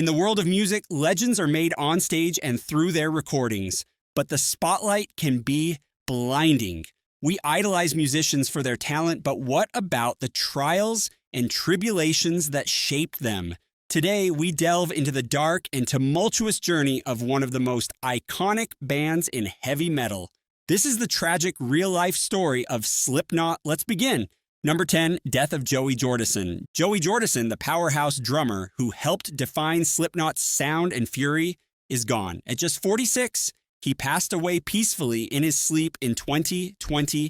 the world of music, legends are made on stage and through their recordings, but the spotlight can be blinding. We idolize musicians for their talent, but what about the trials and tribulations that shaped them? Today, we delve into the dark and tumultuous journey of one of the most iconic bands in heavy metal. This is the tragic real-life story of Slipknot. Let's begin. Number 10, death of Joey Jordison. Joey Jordison, the powerhouse drummer who helped define Slipknot's sound and fury, is gone. At just 46, he passed away peacefully in his sleep in 2021.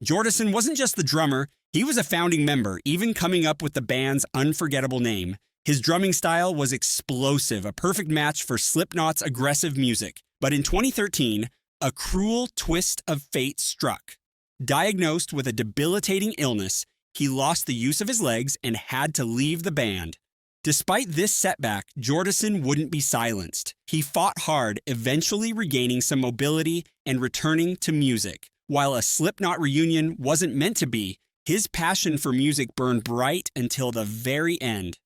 Jordison wasn't just the drummer, he was a founding member, even coming up with the band's unforgettable name. His drumming style was explosive, a perfect match for Slipknot's aggressive music. But in 2013, a cruel twist of fate struck. Diagnosed with a debilitating illness, he lost the use of his legs and had to leave the band. Despite this setback, Jordison wouldn't be silenced. He fought hard, eventually regaining some mobility and returning to music. While a Slipknot reunion wasn't meant to be, his passion for music burned bright until the very end.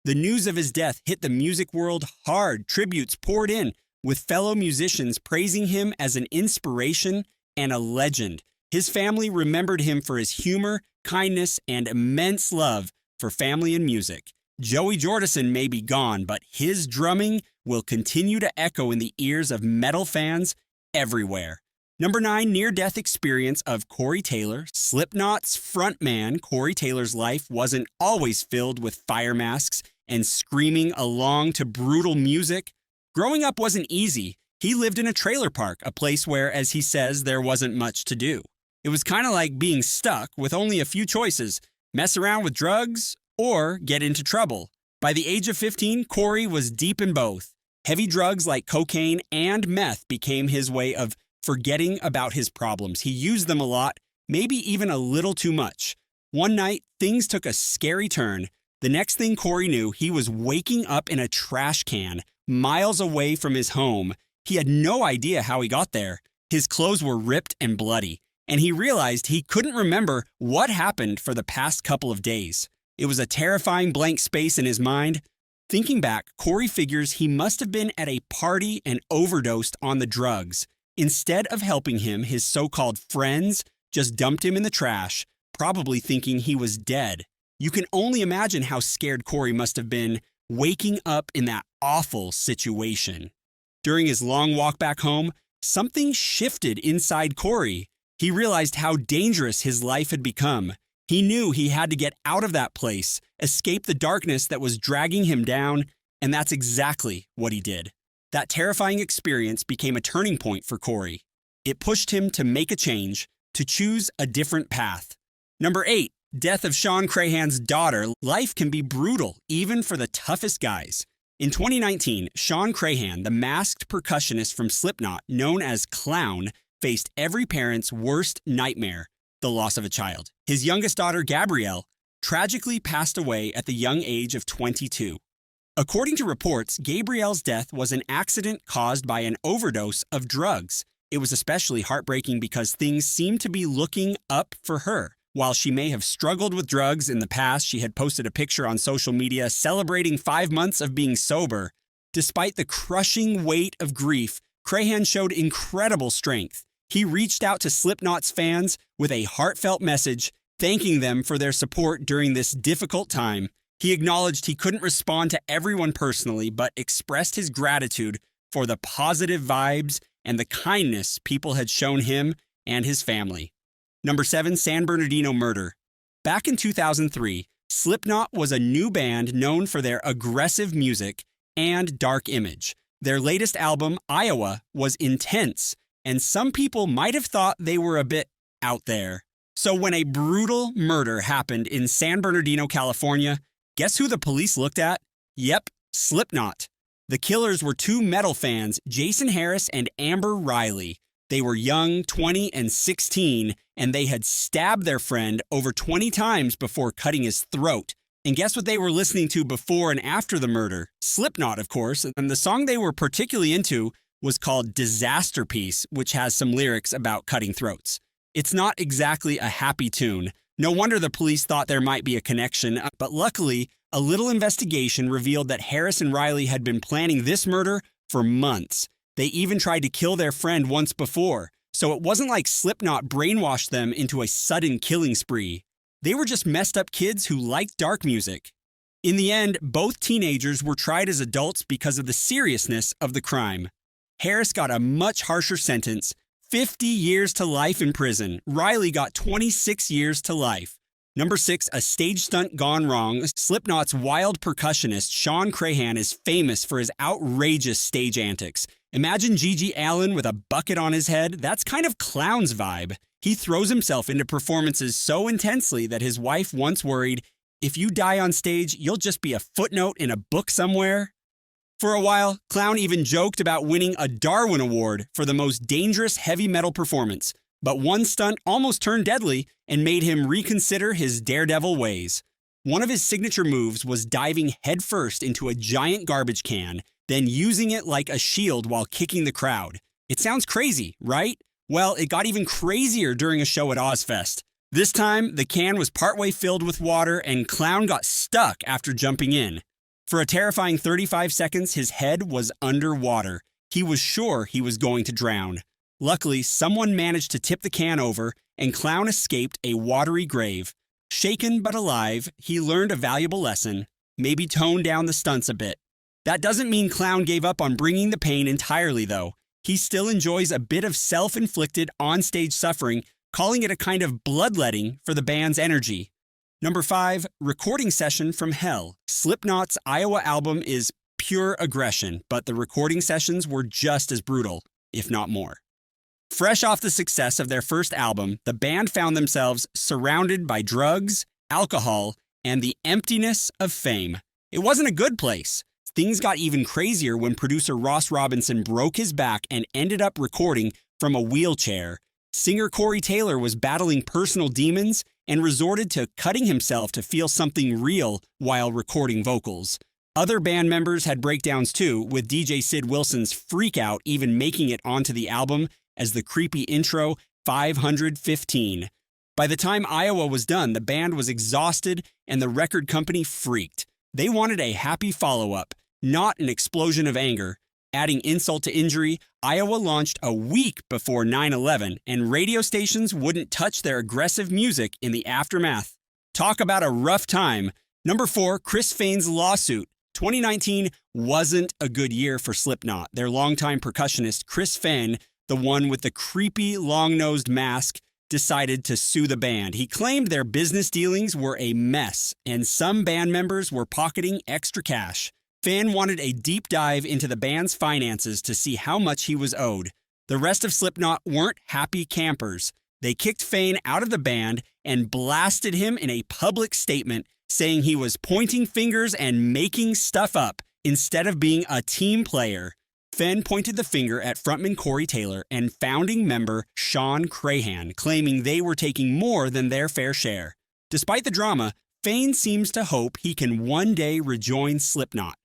The news of his death hit the music world hard. Tributes poured in, with fellow musicians praising him as an inspiration and a legend. His family remembered him for his humor, kindness, and immense love for family and music. Joey Jordison may be gone, but his drumming will continue to echo in the ears of metal fans everywhere. Number 9, near-death experience of Corey Taylor. Slipknot's frontman, Corey Taylor's life wasn't always filled with fire masks and screaming along to brutal music. Growing up wasn't easy. He lived in a trailer park, a place where, as he says, there wasn't much to do. It was kind of like being stuck with only a few choices: mess around with drugs or get into trouble. By the age of 15, Corey was deep in both. Heavy drugs like cocaine and meth became his way of forgetting about his problems. He used them a lot, maybe even a little too much. One night, things took a scary turn. The next thing Corey knew, he was waking up in a trash can, miles away from his home. He had no idea how he got there. His clothes were ripped and bloody, and he realized he couldn't remember what happened for the past couple of days. It was a terrifying blank space in his mind. Thinking back, Corey figures he must have been at a party and overdosed on the drugs. Instead of helping him, his so-called friends just dumped him in the trash, probably thinking he was dead. You can only imagine how scared Corey must have been waking up in that awful situation. During his long walk back home, something shifted inside Corey. He realized how dangerous his life had become. He knew he had to get out of that place, escape the darkness that was dragging him down, and that's exactly what he did. That terrifying experience became a turning point for Corey. It pushed him to make a change, to choose a different path. Number 8, death of Sean Crahan's daughter. Life can be brutal, even for the toughest guys. In 2019, Sean Crahan, the masked percussionist from Slipknot, known as Clown, faced every parent's worst nightmare: the loss of a child. His youngest daughter, Gabrielle, tragically passed away at the young age of 22. According to reports, Gabrielle's death was an accident caused by an overdose of drugs. It was especially heartbreaking because things seemed to be looking up for her. While she may have struggled with drugs in the past, she had posted a picture on social media celebrating 5 months of being sober. Despite the crushing weight of grief, Crahan showed incredible strength. He reached out to Slipknot's fans with a heartfelt message, thanking them for their support during this difficult time. He acknowledged he couldn't respond to everyone personally, but expressed his gratitude for the positive vibes and the kindness people had shown him and his family. Number 7, San Bernardino murder. Back in 2003, Slipknot was a new band known for their aggressive music and dark image. Their latest album, Iowa, was intense, and some people might have thought they were a bit out there. So when a brutal murder happened in San Bernardino, California, guess who the police looked at? Yep, Slipknot. The killers were 2 metal fans, Jason Harris and Amber Riley. They were young, 20 and 16, and they had stabbed their friend over 20 times before cutting his throat. And guess what they were listening to before and after the murder? Slipknot, of course, and the song they were particularly into was called Disaster Piece, which has some lyrics about cutting throats. It's not exactly a happy tune. No wonder the police thought there might be a connection, but luckily, A little investigation revealed that Harris and Riley had been planning this murder for months. They even tried to kill their friend once before, so it wasn't like Slipknot brainwashed them into a sudden killing spree. They were just messed up kids who liked dark music. In the end, both teenagers were tried as adults because of the seriousness of the crime. Harris got a much harsher sentence, 50 years to life in prison. Riley got 26 years to life. Number 6, a stage stunt gone wrong. Slipknot's wild percussionist Sean Crahan is famous for his outrageous stage antics. Imagine Gigi Allen with a bucket on his head. That's kind of Clown's vibe. He throws himself into performances so intensely that his wife once worried, "If you die on stage, you'll just be a footnote in a book somewhere." For a while, Clown even joked about winning a Darwin Award for the most dangerous heavy metal performance, but one stunt almost turned deadly and made him reconsider his daredevil ways. One of his signature moves was diving headfirst into a giant garbage can, then using it like a shield while kicking the crowd. It sounds crazy, right? Well, it got even crazier during a show at Ozfest. This time, the can was partway filled with water and Clown got stuck after jumping in. For a terrifying 35 seconds, his head was underwater. He was sure he was going to drown. Luckily, someone managed to tip the can over, and Clown escaped a watery grave. Shaken but alive, he learned a valuable lesson. Maybe tone down the stunts a bit. That doesn't mean Clown gave up on bringing the pain entirely, though. He still enjoys a bit of self-inflicted onstage suffering, calling it a kind of bloodletting for the band's energy. Number 5, recording session from hell. Slipknot's Iowa album is pure aggression, but the recording sessions were just as brutal, if not more. Fresh off the success of their first album, the band found themselves surrounded by drugs, alcohol, and the emptiness of fame. It wasn't a good place. Things got even crazier when producer Ross Robinson broke his back and ended up recording from a wheelchair. Singer Corey Taylor was battling personal demons and resorted to cutting himself to feel something real while recording vocals. Other band members had breakdowns too, with DJ Sid Wilson's Freak Out even making it onto the album as the creepy intro 515. By the time Iowa was done, the band was exhausted and the record company freaked. They wanted a happy follow-up, not an explosion of anger. Adding insult to injury, Iowa launched a week before 9/11, and radio stations wouldn't touch their aggressive music in the aftermath. Talk about a rough time. Number 4, Chris Fain's lawsuit. 2019 wasn't a good year for Slipknot. Their longtime percussionist, Chris Fain, the one with the creepy long-nosed mask, decided to sue the band. He claimed their business dealings were a mess, and some band members were pocketing extra cash. Fain wanted a deep dive into the band's finances to see how much he was owed. The rest of Slipknot weren't happy campers. They kicked Fain out of the band and blasted him in a public statement saying he was pointing fingers and making stuff up instead of being a team player. Fain pointed the finger at frontman Corey Taylor and founding member Sean Crahan, claiming they were taking more than their fair share. Despite the drama, Fain seems to hope he can one day rejoin Slipknot.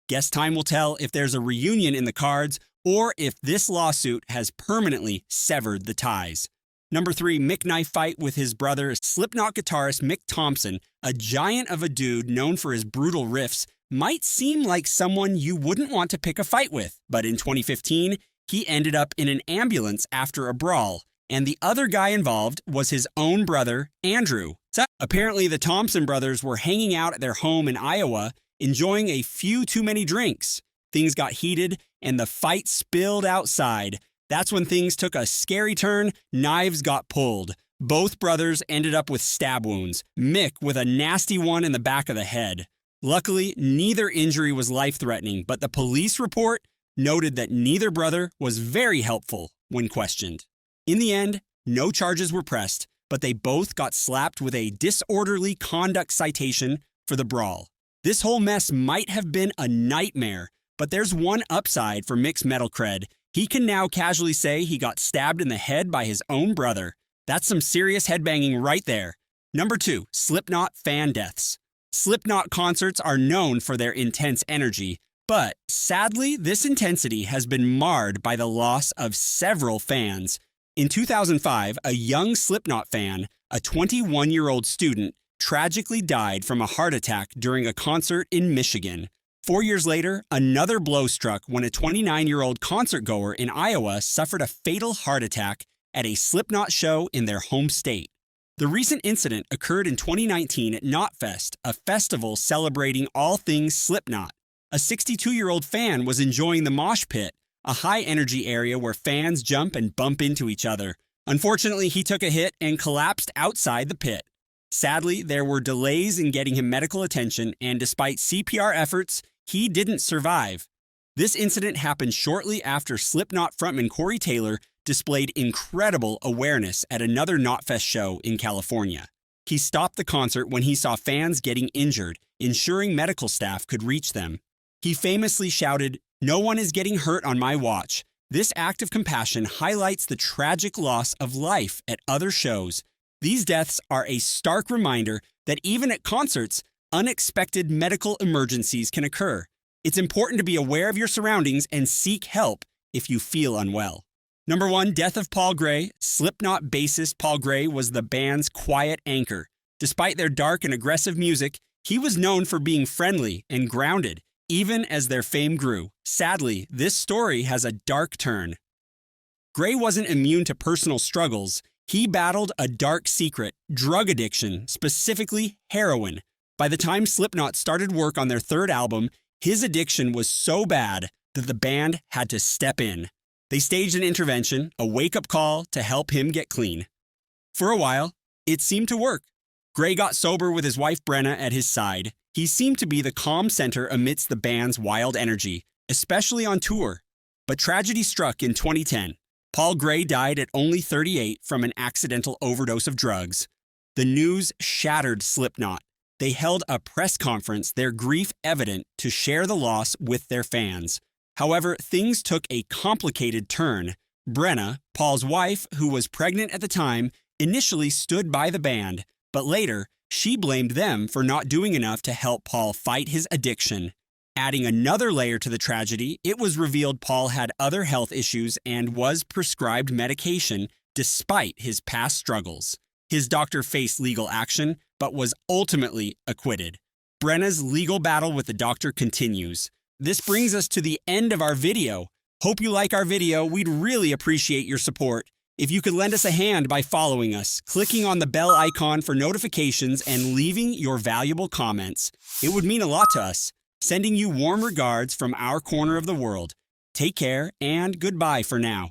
Guess time will tell if there's a reunion in the cards or if this lawsuit has permanently severed the ties. Number 3, Mick knife fight with his brother, Slipknot guitarist Mick Thompson, a giant of a dude known for his brutal riffs, might seem like someone you wouldn't want to pick a fight with. But in 2015, he ended up in an ambulance after a brawl, and the other guy involved was his own brother, Andrew. So apparently the Thompson brothers were hanging out at their home in Iowa, enjoying a few too many drinks. Things got heated, and the fight spilled outside. That's when things took a scary turn. Knives got pulled. Both brothers ended up with stab wounds, Mick with a nasty one in the back of the head. Luckily, neither injury was life-threatening, but the police report noted that neither brother was very helpful when questioned. In the end, no charges were pressed, but they both got slapped with a disorderly conduct citation for the brawl. This whole mess might have been a nightmare, but there's one upside for Mick's metal cred. He can now casually say he got stabbed in the head by his own brother. That's some serious headbanging right there. Number 2, Slipknot fan deaths. Slipknot concerts are known for their intense energy, but sadly, this intensity has been marred by the loss of several fans. In 2005, a young Slipknot fan, a 21-year-old student, tragically died from a heart attack during a concert in Michigan. 4 years later, another blow struck when a 29-year-old concertgoer in Iowa suffered a fatal heart attack at a Slipknot show in their home state. The recent incident occurred in 2019 at Knotfest, a festival celebrating all things Slipknot. A 62-year-old fan was enjoying the mosh pit, a high-energy area where fans jump and bump into each other. Unfortunately, he took a hit and collapsed outside the pit. Sadly, there were delays in getting him medical attention, and despite CPR efforts, he didn't survive. This incident happened shortly after Slipknot frontman Corey Taylor displayed incredible awareness at another Knotfest show in California. He stopped the concert when he saw fans getting injured, ensuring medical staff could reach them. He famously shouted, "No one is getting hurt on my watch." This act of compassion highlights the tragic loss of life at other shows. These deaths are a stark reminder that even at concerts, unexpected medical emergencies can occur. It's important to be aware of your surroundings and seek help if you feel unwell. Number 1, death of Paul Gray. Slipknot bassist Paul Gray was the band's quiet anchor. Despite their dark and aggressive music, he was known for being friendly and grounded, even as their fame grew. Sadly, this story has a dark turn. Gray wasn't immune to personal struggles. He battled a dark secret, drug addiction, specifically heroin. By the time Slipknot started work on their third album, his addiction was so bad that the band had to step in. They staged an intervention, a wake-up call to help him get clean. For a while, it seemed to work. Gray got sober with his wife Brenna at his side. He seemed to be the calm center amidst the band's wild energy, especially on tour. But tragedy struck in 2010. Paul Gray died at only 38 from an accidental overdose of drugs. The news shattered Slipknot. They held a press conference, their grief evident, to share the loss with their fans. However, things took a complicated turn. Brenna, Paul's wife, who was pregnant at the time, initially stood by the band, but later, she blamed them for not doing enough to help Paul fight his addiction. Adding another layer to the tragedy, it was revealed Paul had other health issues and was prescribed medication despite his past struggles. His doctor faced legal action, but was ultimately acquitted. Brenna's legal battle with the doctor continues. This brings us to the end of our video. Hope you like our video. We'd really appreciate your support. If you could lend us a hand by following us, clicking on the bell icon for notifications, and leaving your valuable comments, it would mean a lot to us. Sending you warm regards from our corner of the world. Take care and goodbye for now.